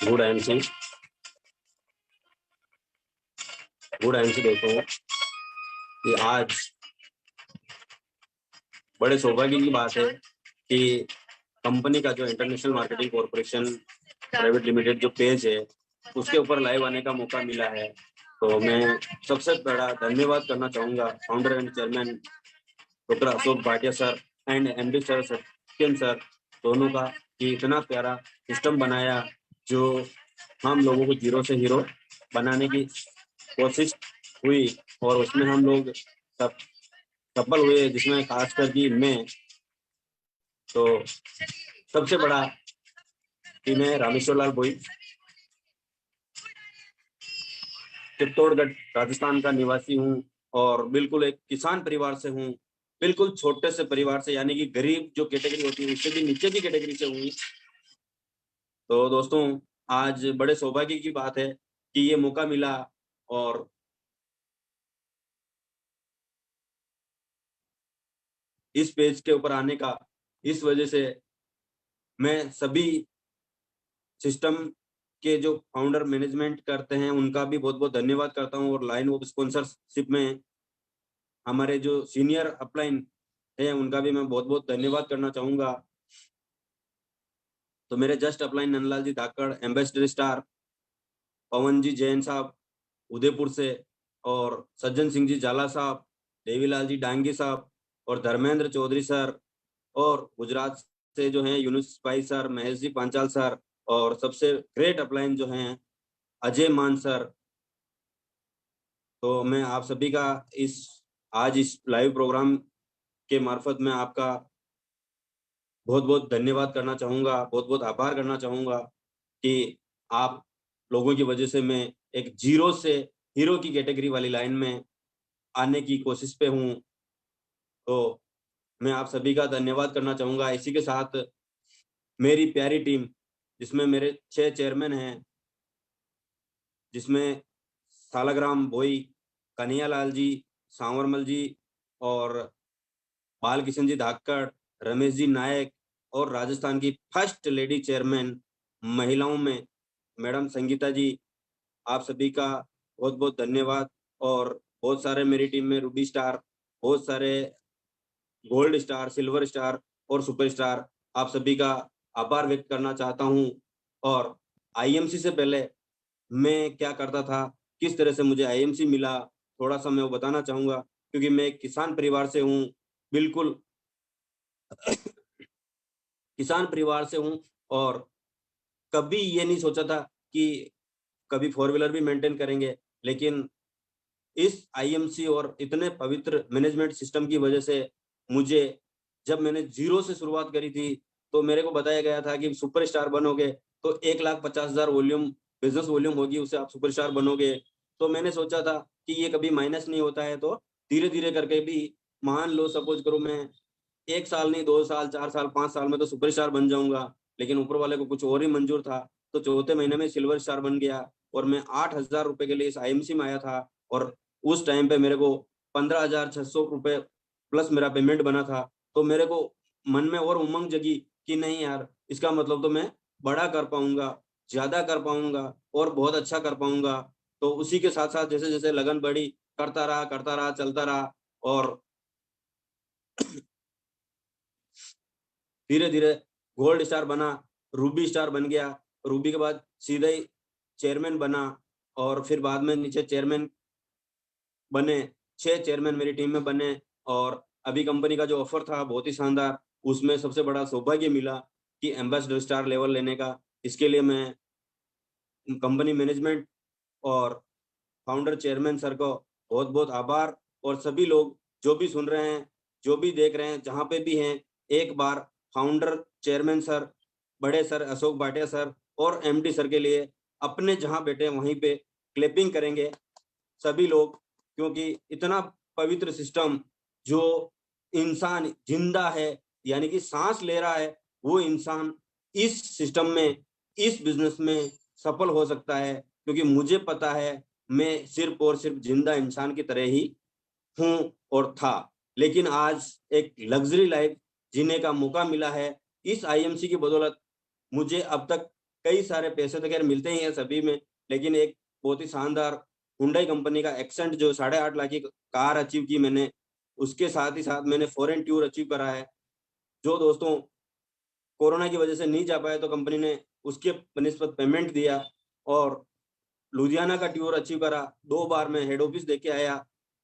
Good MC देखो कि आज बड़े सौभाग्य की बात है कि कंपनी का जो international marketing corporation private limited जो पेज है उसके ऊपर लाइव आने का मौका मिला है। तो मैं सबसे बड़ा धन्यवाद करना चाहूंगा founder and chairman doctor Ashok Bhatia sir and MD sir Satyan sir दोनों का कि इतना प्यारा सिस्टम बनाया जो हम लोगों को जीरो से हीरो बनाने की कोशिश हुई और उसमें हम लोग सब सफल हुए, जिसमें खासकर कि मैं तो सबसे बड़ा टीम है रामेश्वर लाल भोई, चित्तौड़गढ़ राजस्थान का निवासी हूँ और बिल्कुल एक किसान परिवार से हूँ, बिल्कुल छोटे से परिवार से, यानी कि गरीब जो कैटेगरी होती है उससे भी नीचे की कैटेगरी से हूँ। तो दोस्तों आज बड़े सौभाग्य की बात है कि ये मौका मिला और इस पेज के ऊपर आने का। इस वजह से मैं सभी सिस्टम के जो फाउंडर मैनेजमेंट करते हैं उनका भी बहुत बहुत धन्यवाद करता हूं और लाइन ऑफ स्पॉन्सरशिप में हमारे जो सीनियर अपलाइन है उनका भी मैं बहुत बहुत धन्यवाद करना चाहूंगा। तो मेरे जस्ट अपलाइन नंदलाल जी धाकड़, एम्बेसडर स्टार पवन जी जैन साहब उदयपुर से, और सज्जन सिंह जी जाला साहब, देवीलाल जी डांगी साहब और धर्मेंद्र चौधरी सर, और गुजरात से जो हैं यूनुस भाई सर, महेश जी पांचाल सर, और सबसे ग्रेट अपलाइन जो हैं अजय मान सर। तो मैं आप सभी का आज इस लाइव प्रोग्राम के मार्फत में आपका बहुत बहुत धन्यवाद करना चाहूंगा, बहुत बहुत आभार करना चाहूंगा कि आप लोगों की वजह से मैं एक जीरो से हीरो की कैटेगरी वाली लाइन में आने की कोशिश पे हूँ। तो मैं आप सभी का धन्यवाद करना चाहूंगा। इसी के साथ मेरी प्यारी टीम जिसमें मेरे 6 चेयरमैन हैं, जिसमें सालाग्राम भोई, कन्हैयालाल जी, सांवरमल जी और बाल किशन जी धाकड़, रमेश जी नायक, और राजस्थान की फर्स्ट लेडी चेयरमैन महिलाओं में मैडम संगीता जी, आप सभी का बहुत बहुत धन्यवाद। और बहुत सारे मेरी टीम में रूबी स्टार, बहुत सारे गोल्ड स्टार, सिल्वर स्टार और सुपर स्टार, आप सभी का आभार व्यक्त करना चाहता हूं। और आईएमसी से पहले मैं क्या करता था, किस तरह से मुझे आईएमसी मिला, थोड़ा सा मैं वो बताना चाहूंगा, क्योंकि मैं एक किसान परिवार से हूँ, बिल्कुल किसान परिवार से हूँ। और कभी ये नहीं सोचा था कि कभी फोर व्हीलर भी मेंटेन करेंगे, लेकिन इस आईएमसी और इतने पवित्र मैनेजमेंट सिस्टम की वजह से मुझे, जब मैंने जीरो से शुरुआत करी थी तो मेरे को बताया गया था कि सुपरस्टार बनोगे तो 1,50,000 वॉल्यूम बिजनेस वॉल्यूम होगी, उससे आप सुपरस्टार बनोगे। तो मैंने सोचा था कि ये कभी माइनस नहीं होता है, तो धीरे धीरे करके भी, मान लो सपोज करो मैं 1 साल नहीं, 2 साल, 4 साल, 5 साल में तो सुपरस्टार बन जाऊंगा, लेकिन ऊपर वाले को कुछ और ही मंजूर था। तो चौथे महीने में सिल्वर स्टार बन गया और मैं 8,000 रुपए के लिए इस आईएमसी में आया था। और उस टाइम पे मेरे को 15,600 रुपए प्लस मेरा पेमेंट बना था। तो मेरे को मन में और उमंग जगी कि नहीं यार, इसका मतलब तो मैं बड़ा कर पाऊंगा, ज्यादा कर पाऊंगा और बहुत अच्छा कर पाऊंगा। तो उसी के साथ साथ जैसे जैसे लगन बढ़ी, करता रहा, चलता रहा, और धीरे धीरे गोल्ड स्टार बना, रूबी स्टार बन गया, रूबी के बाद सीधा ही चेयरमैन बना, और फिर बाद में नीचे चेयरमैन बने, 6 चेयरमैन मेरी टीम में बने। और अभी कंपनी का जो ऑफर था बहुत ही शानदार, उसमें सबसे बड़ा सौभाग्य मिला कि एम्बेसडर स्टार लेवल लेने का। इसके लिए मैं कंपनी मैनेजमेंट और फाउंडर चेयरमैन सर को बहुत बहुत आभार, और सभी लोग जो भी सुन रहे हैं, जो भी देख रहे हैं, जहां पे भी हैं, एक बार फाउंडर चेयरमैन सर, बड़े सर अशोक भाटिया सर और एमडी सर के लिए अपने जहां बैठे हैं वहीं पे क्लैपिंग करेंगे सभी लोग, क्योंकि इतना पवित्र सिस्टम, जो इंसान जिंदा है यानी कि सांस ले रहा है, वो इंसान इस सिस्टम में, इस बिजनेस में सफल हो सकता है, क्योंकि मुझे पता है मैं सिर्फ और सिर्फ जिंदा इंसान की तरह ही हूं और था। लेकिन आज एक लग्जरी लाइफ जीने का मौका मिला है इस आईएमसी की बदौलत। मुझे अब तक कई सारे पैसे तो खैर मिलते ही हैं सभी में, लेकिन एक बहुत ही शानदार हुंडई कंपनी का एक्सेंट जो 8.5 लाख की कार अचीव की मैंने, उसके साथ ही साथ मैंने फॉरेन टूर अचीव करा है। जो दोस्तों कोरोना की वजह से नहीं जा पाए तो कंपनी ने उसके बनिस्बत पेमेंट दिया और लुधियाना का टूर अचीव करा। 2 बार मैं हेड ऑफिस देख के आया,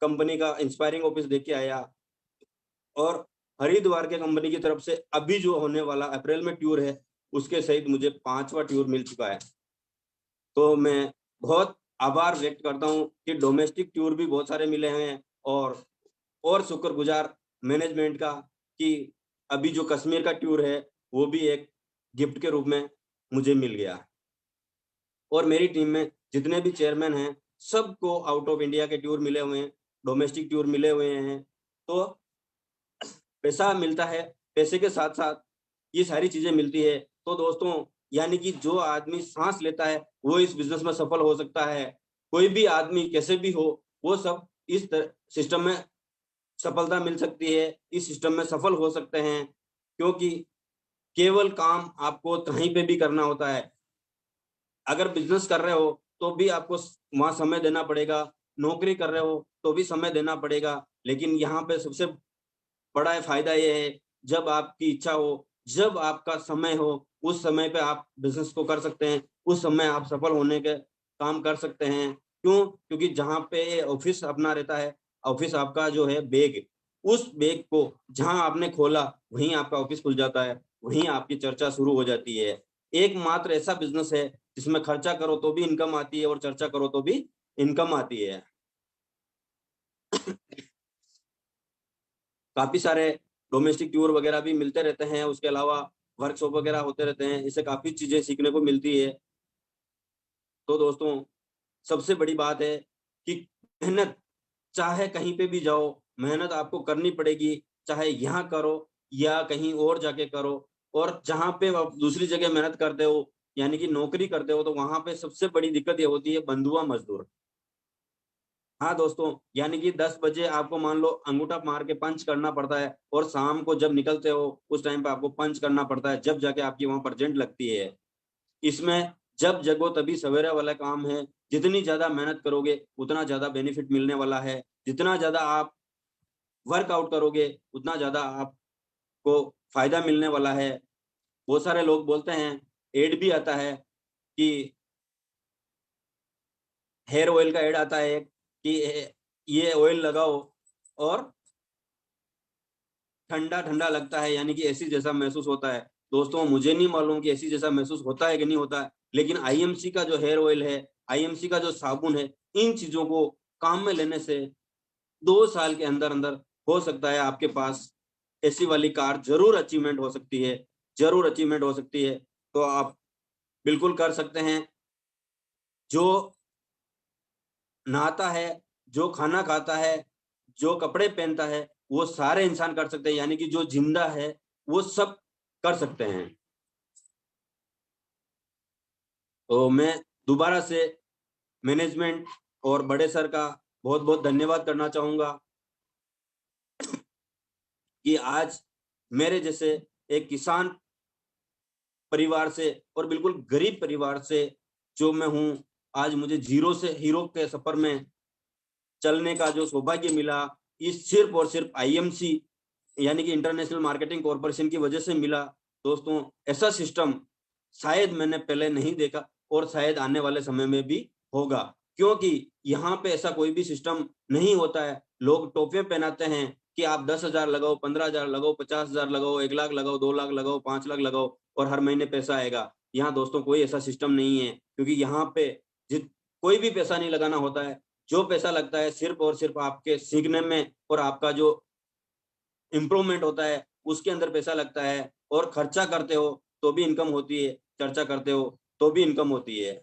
कंपनी का इंस्पायरिंग ऑफिस देख के आया और हरिद्वार के कंपनी की तरफ से अभी जो होने वाला अप्रैल में टूर है, उसके सहित मुझे 5वां टूर मिल चुका है। तो मैं बहुत आभार व्यक्त करता हूँ कि डोमेस्टिक टूर भी बहुत सारे मिले हैं और शुक्रगुजार मैनेजमेंट का कि अभी जो कश्मीर का टूर है, वो भी एक गिफ्ट के रूप में मुझे मिल गया। और मेरी टीम में जितने भी चेयरमैन हैं, सबको आउट ऑफ इंडिया के टूर मिले हुए हैं, डोमेस्टिक टूर मिले हुए हैं। तो पैसा मिलता है, पैसे के साथ-साथ ये सारी चीज़ें मिलती है। तो दोस्तों, यानी कि जो आदमी साँस लेता है, वो इस बिज़नेस में सफल हो सकता है। कोई भी आदमी कैसे भी हो, वो सब इस सिस्टम में सफलता मिल सकती है, इस सिस्टम में सफल हो सकते हैं, क्योंकि केवल काम आपको कहीं पे भी करना होता है। अगर बिज़नेस कर रहे हो, तो भी आपको वहाँ समय देना पड़ेगा, नौकरी कर रहे हो, तो भी समय देना पड़ेगा। लेकिन यहाँ पे सबसे बड़ा फ़ायदा ये है, जब आपकी इच्छा हो, जब आपका समय हो, उस समय पे आप बिज़नेस को कर सकते हैं, उस समय आप सफल होने के काम कर सकते हैं। क्यों? क्योंकि जहाँ पे ऑफ़िस अपना रहता है, ऑफ़िस आपका जो है बैग, उस बैग को जहाँ आपने खोला, वहीं आपका ऑफ़िस खुल जाता है, वहीं आपकी चर्चा शुरू हो जाती है। एकमात्र ऐसा बिज़नेस है, जिसमें खर्चा करो तो भी इनकम आती है और चर्चा करो तो भी इनकम आती है। काफ़ी सारे डोमेस्टिक टूर वगैरह भी मिलते रहते हैं, उसके अलावा वर्कशॉप वगैरह होते रहते हैं, इससे काफ़ी चीज़ें सीखने को मिलती है। तो दोस्तों, सबसे बड़ी बात है कि मेहनत चाहे कहीं पे भी जाओ, मेहनत आपको करनी पड़ेगी, चाहे यहाँ करो या कहीं और जाके करो। और जहाँ पे आप दूसरी जगह मेहनत करते हो, यानी कि नौकरी करते हो, तो वहाँ पे सबसे बड़ी दिक्कत ये होती है बंधुआ मज़दूर। हाँ दोस्तों, यानी कि 10 बजे आपको मान लो अंगूठा मार के पंच करना पड़ता है और शाम को जब निकलते हो, उस टाइम पे आपको पंच करना पड़ता है, जब जाके आपकी वहाँ परजेंट लगती है। इसमें जब जगो तभी सवेरे वाला काम है, जितनी ज़्यादा मेहनत करोगे, उतना ज़्यादा बेनिफिट मिलने वाला है। जितना ज़्यादा आप वर्कआउट करोगे, उतना ज़्यादा आपको फ़ायदा मिलने वाला है। बहुत सारे लोग बोलते हैं, ऐड भी आता है कि हेयर ऑयल का ऐड आता है कि ये ऑयल लगाओ और ठंडा-ठंडा लगता है, यानी कि एसी जैसा महसूस होता है। दोस्तों, मुझे नहीं मालूम कि एसी जैसा महसूस होता है कि नहीं होता है, लेकिन आईएमसी का जो हेयर ऑयल है, आईएमसी का जो साबुन है, इन चीज़ों को काम में लेने से 2 साल के अंदर-अंदर हो सकता है आपके पास एसी वाली कार ज़रूर अचीवमेंट हो सकती है, ज़रूर अचीवमेंट हो सकती है। तो आप बिल्कुल कर सकते हैं। जो नहाता है, जो खाना खाता है, जो कपड़े पहनता है, वो सारे इंसान कर सकते हैं, यानी कि जो ज़िंदा है, वो सब कर सकते हैं। तो मैं दोबारा से मैनेजमेंट और बड़े सर का बहुत-बहुत धन्यवाद करना चाहूँगा कि आज मेरे जैसे एक किसान परिवार से और बिल्कुल गरीब परिवार से जो मैं हूँ, आज मुझे ज़ीरो से हीरो के सफ़र में चलने का जो सौभाग्य मिला, ये सिर्फ़ और सिर्फ़ आईएमसी यानी कि इंटरनेशनल मार्केटिंग कॉर्पोरेशन की वजह से मिला। दोस्तों, ऐसा सिस्टम शायद मैंने पहले नहीं देखा और शायद आने वाले समय में भी होगा, क्योंकि यहाँ पे ऐसा कोई भी सिस्टम नहीं होता है। लोग टोपियाँ पहनाते हैं कि आप 10,000 लगाओ, 15,000 लगाओ, 50,000 लगाओ, 1 लाख लगाओ, 2 लाख लगाओ, 5 लाख लगाओ और हर महीने पैसा आएगा। यहाँ दोस्तों कोई ऐसा सिस्टम नहीं है, क्योंकि यहाँ पे जित कोई भी पैसा नहीं लगाना होता है। जो पैसा लगता है सिर्फ़ और सिर्फ़ आपके सीखने में और आपका जो इम्प्रूवमेंट होता है, उसके अंदर पैसा लगता है और खर्चा करते हो, तो भी इनकम होती है, चर्चा करते हो, तो भी इनकम होती है।